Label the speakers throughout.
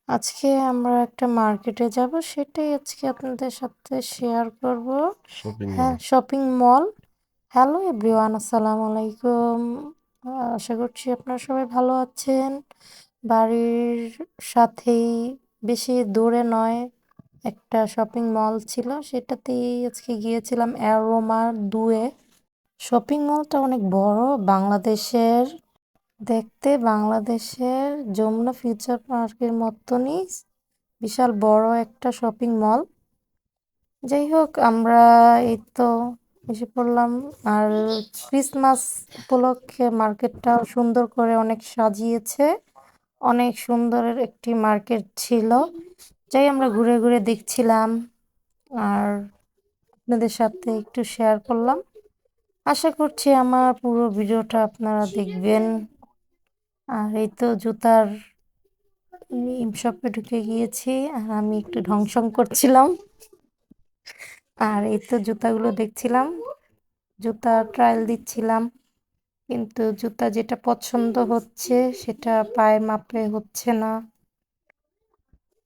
Speaker 1: আজকে আমরা একটা মার্কেটে যাব, সেটাই আজকে আপনাদের সাথে শেয়ার করব।
Speaker 2: Shopping mall.
Speaker 1: হ্যাঁ, শপিং মল। হ্যালো এভরিওয়ান, আসসালামু আলাইকুম। আশা করছি আপনারা সবাই ভালো আছেন। বাড়ির সাথেই, বেশি দূরে নয়, একটা শপিং মল ছিল, সেটাতেই আজকে গিয়েছিলাম, অ্যারোমা 2-এ। শপিং মলটা অনেক বড়, বাংলাদেশের দেখতে বাংলাদেশের যমুনা ফিউচার পার্কের মতনই বিশাল বড় একটা শপিং মল। যাই হোক, আমরা এই তো এসে পড়লাম। আর ক্রিসমাস উপলক্ষে মার্কেটটা সুন্দর করে অনেক সাজিয়েছে। অনেক সুন্দরের একটি মার্কেট ছিল, যাই আমরা ঘুরে ঘুরে দেখছিলাম আর আপনাদের সাথে একটু শেয়ার করলাম। আশা করছি আমার পুরো ভিডিওটা আপনারা দেখবেন। আর এই তো জুতার শপে ঢুকে গিয়েছি, আর আমি একটু ঢংসং করছিলাম। আর এই তো জুতাগুলো দেখছিলাম, জুতা ট্রায়াল দিচ্ছিলাম, কিন্তু জুতা যেটা পছন্দ হচ্ছে সেটা পায়ের মাপে হচ্ছে না।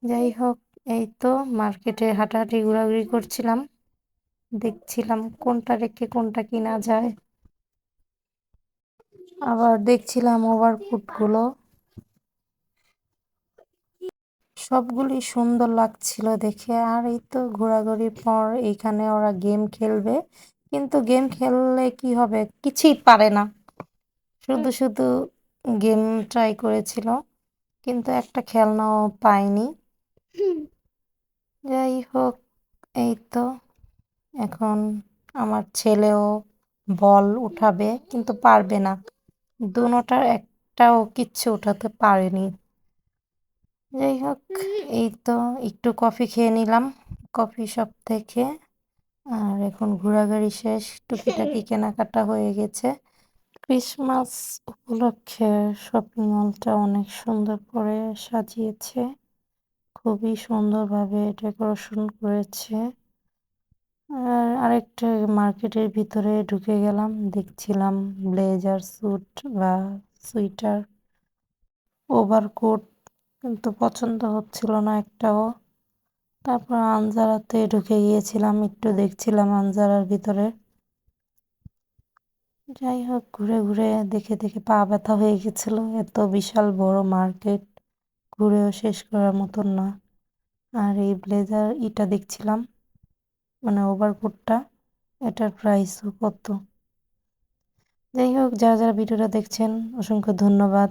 Speaker 1: যাই হোক, এই তো মার্কেটে হাঁটাহাঁটি ঘোরাঘুরি করছিলাম, দেখছিলাম কোনটা রেখে কোনটা কিনা যায়। আবার দেখছিলাম ওভারকোটগুলো, সবগুলি সুন্দর লাগছিল দেখে। আর এই তো ঘোরাঘুরির পর এইখানে ওরা গেম খেলবে, কিন্তু গেম খেললে কি হবে, কিছুই পারে না, শুধু শুধু গেম ট্রাই করেছিল, কিন্তু একটা খেলনাও পায়নি। যাই হোক, এই তো এখন আমার ছেলেও বল উঠাবে, কিন্তু পারবে না, দুনোটার একটাও কিচ্ছু উঠাতে পারেনি। যাই হোক, এই তো একটু কফি খেয়ে নিলাম কফি শপ থেকে। আর এখন ঘোরাঘুরি শেষ, টুকিটাকি কেনাকাটা হয়ে গেছে। ক্রিসমাস উপলক্ষে শপিং মলটা অনেক সুন্দর করে সাজিয়েছে, খুবই সুন্দরভাবে ডেকোরেশন করেছে। আর আরেকটা মার্কেটের ভিতরে ঢুকে গেলাম, দেখছিলাম ব্লেজার স্যুট বা সুইটার, ওভারকোট, কিন্তু পছন্দ হচ্ছিল না একটাও। তারপর আনজারাতে ঢুকে গিয়েছিলাম, একটু দেখছিলাম আনজারার ভিতরে। যাই হোক, ঘুরে ঘুরে দেখে দেখে পা ব্যথা হয়ে গেছিল, এত বিশাল বড় মার্কেট, ঘুরেও শেষ করার মতন না। আর এই ব্লেজার ইটা দেখছিলাম, মানে ওভারকোটটা, এটার প্রাইসও কত। যাই হোক, যারা যারা ভিডিওটা দেখছেন অসংখ্য ধন্যবাদ।